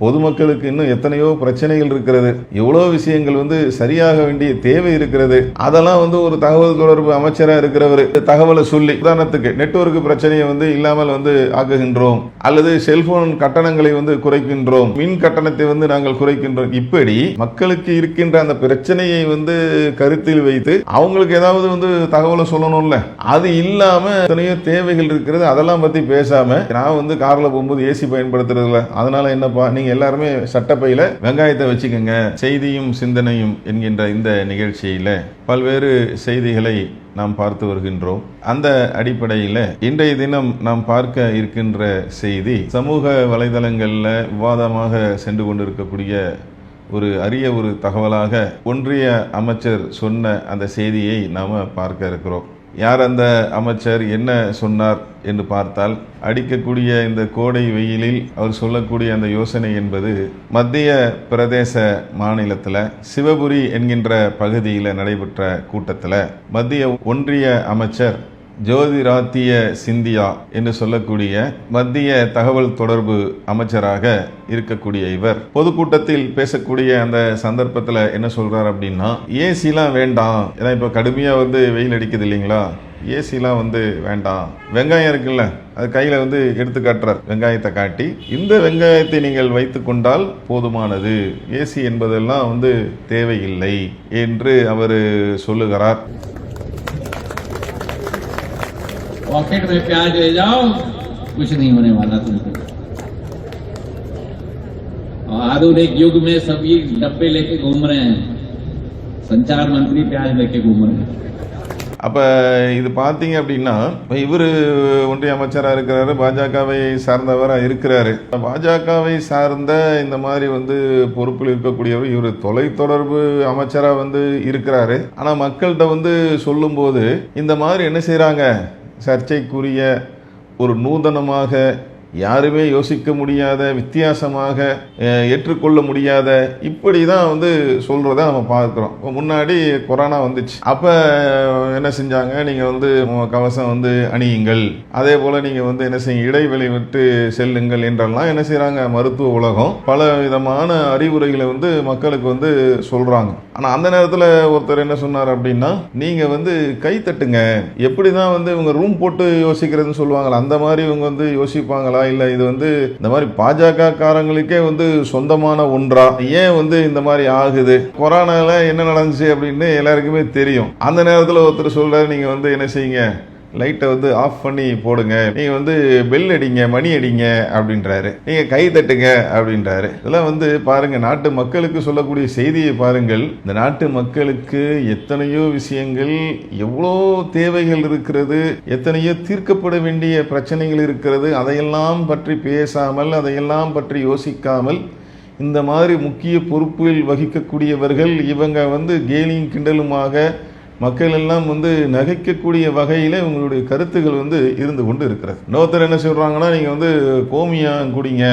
பொதுமக்களுக்கு இன்னும் எத்தனையோ பிரச்சனைகள் இருக்கிறது, எவ்வளோ விஷயங்கள் வந்து சரியாக வேண்டிய தேவை இருக்கிறது. அதெல்லாம் வந்து ஒரு தகவல் தொடர்பு அமைச்சராக இருக்கிறவர் தகவலை சொல்லி, உதாரணத்துக்கு நெட்வொர்க் பிரச்சனையை வந்து இல்லாமல் வந்து ஆக்குகின்றோம், அல்லது செல்போன் கட்டணங்களை வந்து குறைக்கின்றோம், மின் கட்டணத்தை வந்து நாங்கள் குறைக்கின்றோம். இப்படி மக்களுக்கு இருக்கின்ற அந்த பிரச்சனையை வந்து கருத்தில் வைத்து அவங்களுக்கு ஏதாவது வந்து தகவலை சொல்லணும்ல, அது இல்லாம எத்தனையோ தேவைகள் இருக்கிறது. அதெல்லாம் பத்தி பேசாம நான் வந்து கார்ல போகும்போது ஏசி பயன்படுத்துறதுல, அதனால என்னப்பா நீங்க எல்லாருமே சட்டப்பையில வெங்காயத்தை வச்சுக்கோங்க. செய்தியும் சிந்தனையும் என்கின்ற இந்த நிகழ்ச்சியில பல்வேறு செய்திகளை நாம் பார்த்து வருகின்றோம். அந்த அடிப்படையில் இன்றைய தினம் நாம் பார்க்க இருக்கின்ற செய்தி சமூக வலைதளங்களில் விவாதமாக சென்று கொண்டிருக்கக்கூடிய ஒரு அரிய ஒரு தகவலாக ஒன்றிய அமைச்சர் சொன்ன அந்த செய்தியை நாம் பார்க்க இருக்கிறோம். யார் அந்த அமைச்சர், என்ன சொன்னார் என்று பார்த்தால், அடிக்கக்கூடிய இந்த கோடை வெயிலில் அவர் சொல்லக்கூடிய அந்த யோசனை என்பது மத்திய பிரதேச மாநிலத்தில் சிவபுரி என்கின்ற பகுதியில் நடைபெற்ற கூட்டத்தில் மத்திய ஒன்றிய அமைச்சர் ஜோதிராத்திய சிந்தியா என்று சொல்லக்கூடிய மத்திய தகவல் தொடர்பு அமைச்சராக இருக்கக்கூடிய இவர் பொதுக்கூட்டத்தில் பேசக்கூடிய அந்த சந்தர்ப்பத்தில் என்ன சொல்றார் அப்படின்னா, ஏசிலாம் வேண்டாம், ஏன்னா இப்போ கடுமையாக வந்து வெயில் அடிக்குது இல்லைங்களா, ஏசிலாம் வந்து வேண்டாம், வெங்காயம் இருக்குல்ல அது கையில் வந்து எடுத்து காட்டுறார், வெங்காயத்தை காட்டி இந்த வெங்காயத்தை நீங்கள் வைத்து கொண்டால் போதுமானது, ஏசி என்பதெல்லாம் வந்து தேவையில்லை என்று அவர் சொல்லுகிறார். पॉकेट में प्याज ले जाओ, कुछ नहीं होने वाला तुमको। आधुनिक युग में सभी डब्बे लेके घूम रहे हैं, संचार मंत्री प्याज लेके घूम रहे हैं. அப்போ இது பார்த்தீங்க அப்படின்னா, இவர் ஒன்றிய அமைச்சராக இருக்கிறாரு, பாஜகவை சார்ந்தவராக இருக்கிறாரு. பாஜகவை சார்ந்த இந்த மாதிரி வந்து பொறுப்பில் இருக்கக்கூடியவர் இவர் தொலைத்தொடர்பு அமைச்சராக வந்து இருக்கிறாரு. ஆனால் மக்கள்கிட்ட வந்து சொல்லும்போது இந்த மாதிரி என்ன செய்கிறாங்க, சர்ச்சைக்குரிய ஒரு நூதனமாக யாருமே யோசிக்க முடியாத, வித்தியாசமாக ஏற்றுக்கொள்ள முடியாத இப்படி தான் வந்து சொல்கிறத நம்ம பார்க்குறோம். முன்னாடி கொரோனா வந்துச்சு, அப்போ என்ன செஞ்சாங்க, நீங்கள் வந்து கவசம் வந்து அணியுங்கள், அதே போல் நீங்கள் வந்து என்ன செய்யுங்க, இடைவெளி விட்டு செல்லுங்கள் என்றெல்லாம் என்ன செய்கிறாங்க, மருத்துவ உலகம் பல விதமான அறிவுரைகளை வந்து மக்களுக்கு வந்து சொல்கிறாங்க. ஆனால் அந்த நேரத்தில் ஒருத்தர் என்ன சொன்னார் அப்படின்னா, நீங்கள் வந்து கை தட்டுங்க, எப்படி தான் வந்து இவங்க ரூம் போட்டு யோசிக்கிறதுன்னு சொல்லுவாங்களா, அந்த மாதிரி இவங்க வந்து யோசிப்பாங்களா, இல்ல இது வந்து இந்த மாதிரி பாஜக காரங்களுக்கே வந்து சொந்தமான ஒன்றா, ஏன் வந்து இந்த மாதிரி ஆகுது, கொரோனால என்ன நடந்துச்சு அப்படின்னு எல்லாருக்குமே தெரியும். அந்த நேரத்தில் ஒருத்தர் சொல்றாரு, நீங்க வந்து என்ன செய்யுங்க, லைட்டை வந்து ஆஃப் பண்ணி போடுங்க, நீங்க வந்து பெல் அடிங்க, மணி அடிங்க அப்படின்றாரு, நீங்க கை தட்டுங்க அப்படின்றாரு. இதெல்லாம் வந்து பாருங்க, நாட்டு மக்களுக்கு சொல்லக்கூடிய செய்தியை பாருங்கள். இந்த நாட்டு மக்களுக்கு எத்தனையோ விஷயங்கள், எவ்வளோ தேவைகள் இருக்கிறது, எத்தனையோ தீர்க்கப்பட வேண்டிய பிரச்சனைகள் இருக்கிறது, அதையெல்லாம் பற்றி பேசாமல், அதையெல்லாம் பற்றி யோசிக்காமல் இந்த மாதிரி முக்கிய பொறுப்பில் வகிக்கக்கூடியவர்கள் இவங்க வந்து கேலியும் கிண்டலுமாக மக்கள் எல்லாம் வந்து நகைக்கக்கூடிய வகையில் இவங்களுடைய கருத்துக்கள் வந்து இருந்து கொண்டு இருக்கிறது. இன்னொருத்தர் என்ன சொல்கிறாங்கன்னா, நீங்கள் வந்து கோமியம் குடிங்க,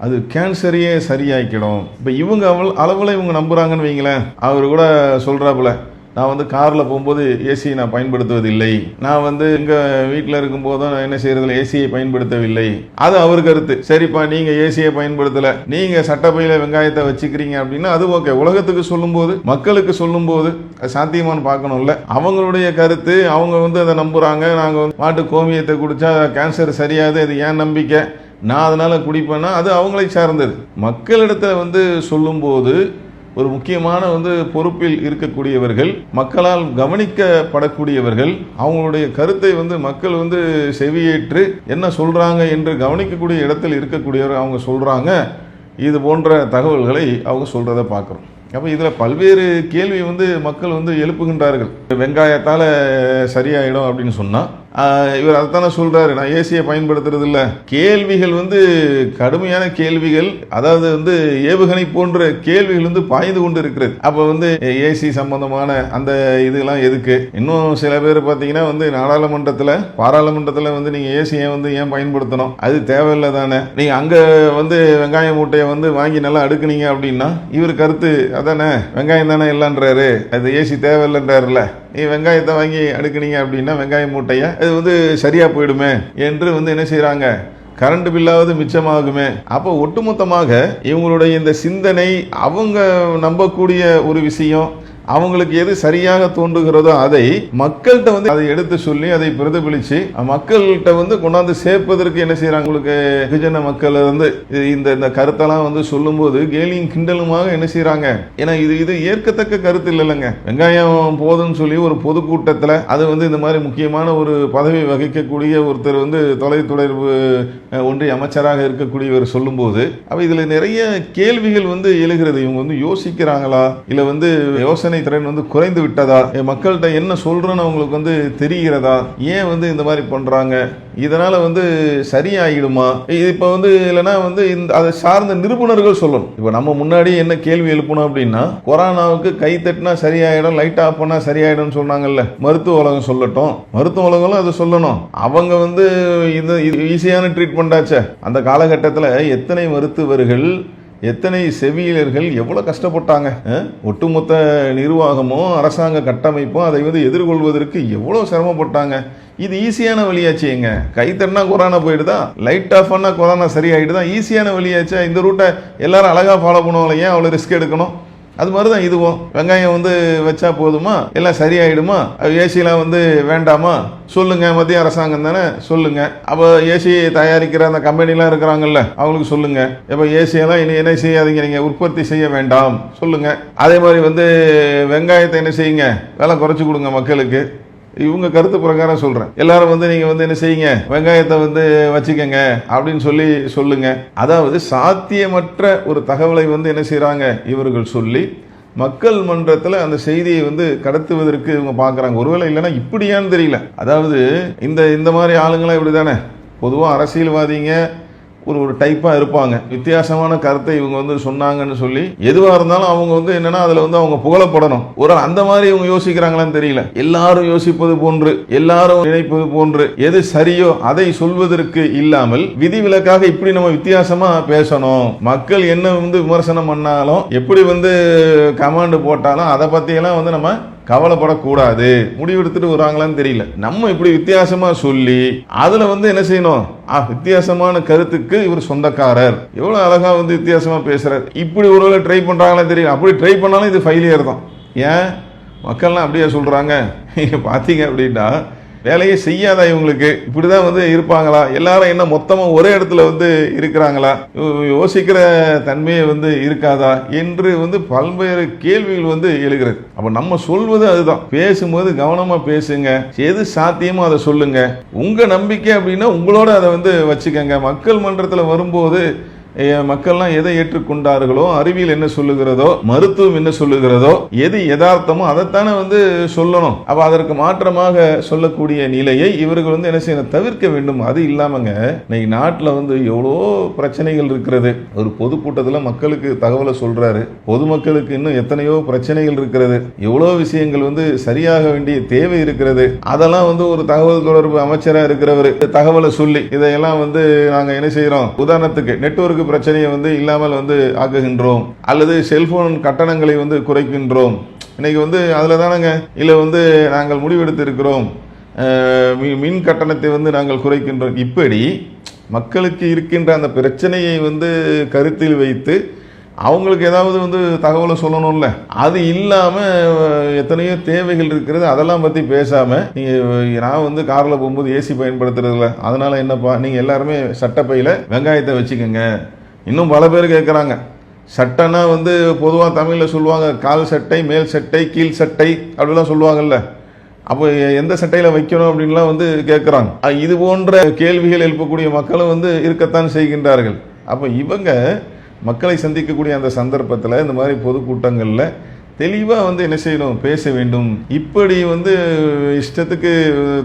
அது கேன்சரையே சரியாக்கிடும். இப்போ இவங்க அளவில் இவங்க நம்புகிறாங்கன்னு வைங்களேன். அவர் கூட சொல்கிறாப்புல, நான் வந்து காரில் போகும்போது ஏசியை நான் பயன்படுத்துவதில்லை, நான் வந்து எங்கள் வீட்டில் இருக்கும்போதும் நான் என்ன செய்யறதில்ல, ஏசியை பயன்படுத்தவில்லை. அது அவர் கருத்து. சரிப்பா, நீங்கள் ஏசியை பயன்படுத்தலை, நீங்கள் சட்டப்பையில் வெங்காயத்தை வச்சுக்கிறீங்க அப்படின்னா அது ஓகே. உலகத்துக்கு சொல்லும்போது, மக்களுக்கு சொல்லும்போது சாத்தியமானு பார்க்கணும்ல. அவங்களுடைய கருத்து, அவங்க வந்து அதை நம்புகிறாங்க. நாங்கள் மாட்டு கோமியத்தை குடித்தா கேன்சர் சரியாது, அது ஏன் நம்பிக்கை, நான் அதனால் குடிப்பேன்னா அது அவங்களை சார்ந்தது. மக்களிடத்தில் வந்து சொல்லும்போது ஒரு முக்கியமான வந்து பொறுப்பில் இருக்கக்கூடியவர்கள், மக்களால் கவனிக்கப்படக்கூடியவர்கள், அவங்களுடைய கருத்தை வந்து மக்கள் வந்து செவியேற்று என்ன சொல்றாங்க என்று கவனிக்கக்கூடிய இடத்தில் இருக்கக்கூடியவர் அவங்க சொல்றாங்க. இது போன்ற தகவல்களை அவங்க சொல்றதை பார்க்குறோம். அப்போ இதில் பல்வேறு கேள்வி வந்து மக்கள் வந்து எழுப்புகின்றார்கள். வெங்காயத்தால் சரியாயிடும் அப்படின்னு சொன்னால் இவர் அதைத்தானே சொல்றாரு, நான் ஏசியை பயன்படுத்துறது இல்லை. கேள்விகள் வந்து கடுமையான கேள்விகள், அதாவது வந்து ஏவுகணை போன்ற கேள்விகள் வந்து பாய்ந்து கொண்டு இருக்கிறது. அப்போ வந்து ஏசி சம்பந்தமான அந்த இதெல்லாம் எதுக்கு? இன்னும் சில பேர் பார்த்தீங்கன்னா வந்து பாராளுமன்றத்தில் வந்து நீங்கள் ஏசியை வந்து ஏன் பயன்படுத்தணும், அது தேவையில்லை தானே, நீங்கள் அங்கே வந்து வெங்காய மூட்டையை வந்து வாங்கி நல்லா அடுக்குனீங்க அப்படின்னா இவர் கருத்து அதானே, வெங்காயம் தானே இல்லைன்றாரு, அது ஏசி தேவையில்லைன்றாருல, நீ வெங்காயத்தை வாங்கி அடுக்குனீங்க அப்படின்னா வெங்காய மூட்டையை அது வந்து சரியா போயிடுமே என்று வந்து என்ன செய்யறாங்க, கரண்ட் பில்லாவது மிச்சமாகுமே. அப்போ ஒட்டுமொத்தமாக இவங்களுடைய இந்த சிந்தனை, அவங்க நம்பக்கூடிய ஒரு விஷயம், அவங்களுக்கு எது சரியாக தோன்றுகிறதோ அதை மக்கள்கிட்ட வந்து அதை எடுத்து சொல்லி அதை பிரதிபலிச்சு மக்கள்கிட்ட வந்து கொண்டாந்து சேர்ப்பதற்கு என்ன செய்யறாங்க, உங்களுக்கு வெகுஜன மக்கள் வந்து இந்த கருத்தெல்லாம் வந்து சொல்லும் போது கேலியும் கிண்டலுமாக என்ன செய்யறாங்க. ஏன்னா இது ஏற்கத்தக்க கருத்து இல்லைங்க. வெங்காயம் போதுன்னு சொல்லி ஒரு பொதுக்கூட்டத்தில் அது வந்து இந்த மாதிரி முக்கியமான ஒரு பதவி வகிக்கக்கூடிய ஒருத்தர் வந்து தொலைத்தொடர்பு ஒன்றிய அமைச்சராக இருக்கக்கூடியவர் சொல்லும் போது அப்ப இதுல நிறைய கேள்விகள் வந்து எழுகிறது. இவங்க வந்து யோசிக்கிறாங்களா, இல்ல வந்து யோசனை திறன் வந்து குறைந்து விட்டதா, மக்கள்கிட்ட என்ன சொல்றேன்னு அவங்களுக்கு வந்து தெரிகிறதா, ஏன் வந்து இந்த மாதிரி பண்றாங்க, இதனால வந்து சரியாயிடுமா, இப்ப வந்து இல்லைன்னா வந்து அதை சார்ந்த நிபுணர்கள் சொல்லணும். இப்ப நம்ம முன்னாடி என்ன கேள்வி எழுப்பணும் அப்படின்னா, கொரோனாவுக்கு கை தட்டினா சரியாயிடும், லைட் ஆஃப் பண்ணா சரியாயிடும் சொன்னாங்கல்ல, மருத்துவ உலகம் சொல்லட்டும், மருத்துவ உலகம் அது சொல்லணும். அவங்க வந்து இது ஈஸியான ட்ரீட்மெண்ட் ஆச்சு. அந்த காலகட்டத்தில் எத்தனை மருத்துவர்கள், எத்தனை செவிலியர்கள் எவ்வளவு கஷ்டப்பட்டாங்க. ஒட்டுமொத்த நிர்வாகமும் அரசாங்க கட்டமைப்பும் அதை வந்து எதிர்கொள்வதற்கு எவ்வளவு சிரமப்பட்டாங்க. இது ஈஸியான வழியாச்சுங்க. கை தட்டினா கொரோனா போயிடுதா, லைட் ஆஃப் பண்ணா கொரோனா சரியாயிடுதா, ஈஸியான வழியாச்சா. இந்த ரூட்டை எல்லாரும் அழகா ஃபாலோ பண்ணுவாங்க, ஏன் அவ்வளவு ரிஸ்க் எடுக்கணும்? அது மாதிரி தான் இதுவும். வெங்காயம் வந்து வச்சா போதுமா, எல்லாம் சரியாயிடுமா, ஏசிலாம் வந்து வேண்டாமா சொல்லுங்க, மத்திய அரசாங்கம் தானே சொல்லுங்க. அப்போ ஏசி தயாரிக்கிற அந்த கம்பெனிலாம் இருக்கிறாங்கல்ல, அவங்களுக்கு சொல்லுங்க, இப்போ ஏசியெல்லாம் இனி என்ன செய்யாதீங்க, நீங்கள் உற்பத்தி செய்ய வேண்டாம் சொல்லுங்க. அதே மாதிரி வந்து வெங்காயத்தை என்ன செய்யுங்க, விலை குறைச்சி கொடுங்க மக்களுக்கு. இவங்க கருத்து பிரகாரம் சொல்றேன். எல்லாரும் வந்து நீங்க வந்து என்ன செய்யுங்க, வெங்காயத்தை வந்து வச்சுக்கங்க அப்படின்னு சொல்லி சொல்லுங்க. அதாவது சாத்தியமற்ற ஒரு தகவலை வந்து என்ன செய்யறாங்க இவர்கள் சொல்லி மக்கள் மன்றத்தில் அந்த செய்தியை வந்து கடத்துவதற்கு இவங்க பார்க்குறாங்க. ஒருவேளை இல்லைன்னா இப்படியான்னு தெரியல. அதாவது இந்த மாதிரி ஆளுங்களாம் இப்படி தானே பொதுவாக அரசியல்வாதிங்க ஒரு டைப்பாக இருப்பாங்க. வித்தியாசமான கருத்தை இவங்க வந்து சொன்னாங்கன்னு சொல்லி எதுவாக இருந்தாலும் அவங்க வந்து என்னன்னா அதில் வந்து அவங்க புகழப்படணும். ஒரு அந்த மாதிரி இவங்க யோசிக்கிறாங்களான்னு தெரியல. எல்லாரும் யோசிப்பது போன்று, எல்லாரும் நினைப்பது போன்று எது சரியோ அதை சொல்வதற்கு இல்லாமல் விதிவிலக்காக இப்படி நம்ம வித்தியாசமா பேசணும், மக்கள் என்ன வந்து விமர்சனம் பண்ணாலும் எப்படி வந்து கமாண்ட் போட்டாலும் அதை பற்றியெல்லாம் வந்து நம்ம கவலைப்படக்கூடாது முடிவெடுத்துட்டு வராங்களான்னு தெரியல. நம்ம இப்படி வித்தியாசமா சொல்லி அதுல வந்து என்ன செய்யணும், வித்தியாசமான கருத்துக்கு இவர் சொந்தக்காரர், எவ்வளவு அழகா வந்து வித்தியாசமா பேசுறாரு. இப்படி ஒருவேளை ட்ரை பண்றாங்களான்னு தெரியல. அப்படி ட்ரை பண்ணாலும் இது ஃபெயிலியர் தான். ஏன் மக்கள்லாம் அப்படியே சொல்றாங்க பாத்தீங்க அப்படின்னா, வேலையை செய்யாதா இவங்களுக்கு, இப்படிதான் வந்து இருப்பாங்களா, எல்லாரும் என்ன மொத்தமா ஒரே இடத்துல வந்து இருக்கிறாங்களா, யோசிக்கிற தன்மையை வந்து இருக்காதா என்று வந்து பல்வேறு கேள்விகள் வந்து எழுகிறது. அப்ப நம்ம சொல்வது அதுதான், பேசும்போது கவனமா பேசுங்க, எது சாத்தியமோ அதை சொல்லுங்க. உங்க நம்பிக்கை அப்படின்னா உங்களோட அதை வந்து வச்சுக்கங்க. மக்கள் மன்றத்துல வரும்போது மக்கள்லாம் எதை ஏற்றுக்கொண்டார்களோ, அறிவியல் என்ன சொல்லுகிறதோ, மருத்துவம் என்ன சொல்லுகிறதோ, எது யதார்த்தமோ அதைத்தானே வந்து சொல்லணும். அப்ப அதற்கு மாற்றமாக சொல்லக்கூடிய நிலையை இவர்கள் வந்து என்ன செய்யணும், தவிர்க்க வேண்டும். அது இல்லாமங்க இன்னைக்கு நாட்டில் வந்து எவ்வளோ பிரச்சனைகள் இருக்கிறது. ஒரு பொதுக்கூட்டத்தில் மக்களுக்கு தகவலை சொல்றாரு, பொதுமக்களுக்கு இன்னும் எத்தனையோ பிரச்சனைகள் இருக்கிறது, எவ்வளோ விஷயங்கள் வந்து சரியாக வேண்டிய தேவை இருக்கிறது. அதெல்லாம் வந்து ஒரு தகவல் தொடர்பு அமைச்சராக இருக்கிறவர் தகவலை சொல்லி இதையெல்லாம் வந்து நாங்கள் என்ன செய்யறோம், உதாரணத்துக்கு நெட்வொர்க் பிரச்சனையை வந்து இல்லாமல் வந்து ஆக்குகின்றோம், அல்லது செல்போன் கட்டணங்களை வந்து குறைக்கின்றோம். இன்னைக்கு வந்து அதுல தானங்க இல்ல வந்து நாங்கள் முடிவெடுத்து இருக்கிறோம், மின் கட்டணத்தை வந்து நாங்கள் குறைக்கின்றோம். இப்படி மக்களுக்கு இருக்கின்ற அந்த பிரச்சனையை வந்து கருத்தில் வைத்து அவங்களுக்கு ஏதாவது வந்து தகவலை சொல்லணும்ல, அது இல்லாம எத்தனையோ தேவைகள் இருக்கிறது, அதெல்லாம் பத்தி பேசாம நான் வந்து கார்ல போகும்போது ஏசி பயன்படுத்துறதுல அதனால என்னப்பா, நீங்க எல்லாருமே சட்டப்பையில வெங்காயத்தை வச்சுக்கோங்க. இன்னும் பல பேர் கேட்கறாங்க, சட்டைனா வந்து பொதுவாக தமிழில் சொல்லுவாங்க கால் சட்டை, மேல் சட்டை, கீழ் சட்டை அப்படிலாம் சொல்லுவாங்கல்ல. அப்போ எந்த சட்டையில் வைக்கணும் அப்படின்லாம் வந்து கேட்குறாங்க. இது போன்ற கேள்விகள் எழுப்பக்கூடிய மக்களும் வந்து இருக்கத்தான் செய்கின்றார்கள். அப்போ இவங்க மக்களை சந்திக்கக்கூடிய அந்த சந்தர்ப்பத்தில் இந்த மாதிரி பொதுக்கூட்டங்களில் தெளிவாக வந்து என்ன செய்யணும், பேச வேண்டும். இப்படி வந்து இஷ்டத்துக்கு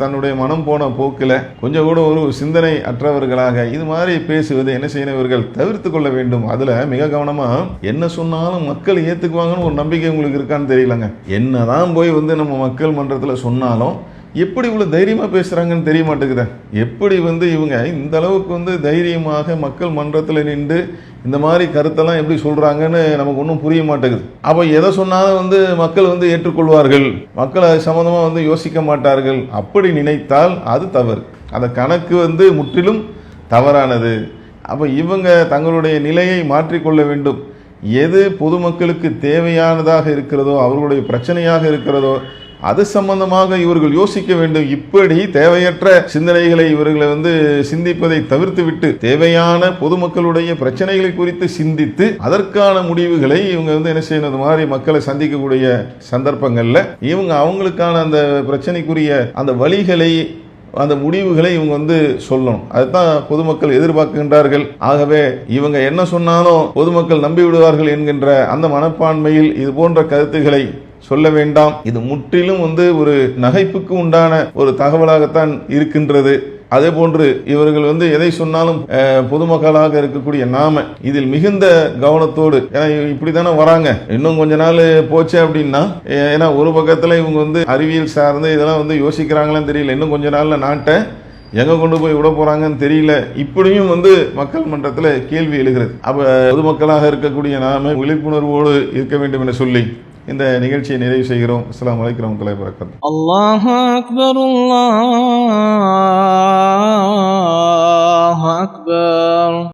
தன்னுடைய மனம் போன போக்கில் கொஞ்சம் கூட ஒரு சிந்தனை அற்றவர்களாக இது மாதிரி பேசுவது என்ன செய்யணும், இவர்கள் தவிர்த்து கொள்ள வேண்டும். அதில் மிக கவனமாக என்ன சொன்னாலும் மக்கள் ஏற்றுக்குவாங்கன்னு ஒரு நம்பிக்கை உங்களுக்கு இருக்கான்னு தெரியலங்க. என்னதான் போய் வந்து நம்ம மக்கள் மன்றத்தில் சொன்னாலும் எப்படி இவ்வளவு தைரியமா பேசுறாங்கன்னு தெரிய மாட்டேங்குது. எப்படி வந்து இவங்க இந்த அளவுக்கு வந்து தைரியமாக மக்கள் மன்றத்தில் நின்று இந்த மாதிரி கருத்தெல்லாம் எப்படி சொல்றாங்கன்னு நமக்கு ஒன்றும் புரிய மாட்டேங்குது. அப்போ எதை சொன்னாலும் வந்து மக்கள் வந்து ஏற்றுக்கொள்வார்கள், மக்கள் அது சம்பந்தமா வந்து யோசிக்க மாட்டார்கள். அப்படி நினைத்தால் அது தவறு. அந்த கணக்கு வந்து முற்றிலும் தவறானது. அப்போ இவங்க தங்களுடைய நிலையை மாற்றிக்கொள்ள வேண்டும். எது பொதுமக்களுக்கு தேவையானதாக இருக்கிறதோ, அவர்களுடைய பிரச்சனையாக இருக்கிறதோ, அது சம்பந்தமாக இவர்கள் யோசிக்க வேண்டும். இப்படி தேவையற்ற சிந்தனைகளை இவர்களை சிந்திப்பதை தவிர்த்துவிட்டு தேவையான பொதுமக்களுடைய பிரச்சனைகளை குறித்து சிந்தித்து அதற்கான முடிவுகளை இவங்க என்ன செய்யணும், இந்த மாதிரி மக்களை சந்திக்கக்கூடிய சந்தர்ப்பங்கள்ல இவங்க அவங்களுக்கான அந்த பிரச்சனைக்குரிய அந்த வழிகளை, அந்த முடிவுகளை இவங்க சொல்லணும். அதுதான் பொதுமக்கள் எதிர்பார்க்கின்றார்கள். ஆகவே இவங்க என்ன சொன்னாலும் பொதுமக்கள் நம்பி விடுவார்கள் என்கின்ற அந்த மனப்பான்மையில் இது போன்ற கருத்துக்களை சொல்ல வேண்டாம். இது முற்றிலும் ஒரு நகைப்புக்கு உண்டான ஒரு தகவலாகத்தான் இருக்கின்றது. அதே போன்று இவர்கள் எதை சொன்னாலும் பொதுமக்களாக இருக்கக்கூடிய நாம இதில் மிகுந்த கவனத்தோடு, ஏன்னா இப்படி தானே வராங்க. இன்னும் கொஞ்ச நாள் போச்சு அப்படின்னா, ஏன்னா ஒரு பக்கத்துல இவங்க அறிவியல் சார்ந்து இதெல்லாம் யோசிக்கிறாங்களான்னு தெரியல. இன்னும் கொஞ்ச நாள்ல நாட்டை எங்க கொண்டு போய் விட போறாங்கன்னு தெரியல. இப்படியும் மக்கள் மன்றத்தில் கேள்வி எழுகிறது. அப்ப பொதுமக்களாக இருக்கக்கூடிய நாம விழிப்புணர்வோடு இருக்க வேண்டும் என சொல்லி இந்த நிகழ்ச்சியை நிறைவு செய்கிறோம். அஸ்ஸலாமு அலைக்கும் வரஹ்மத்துல்லாஹி வபரகாத்துஹு. அல்லாஹு அக்பர், அல்லாஹ்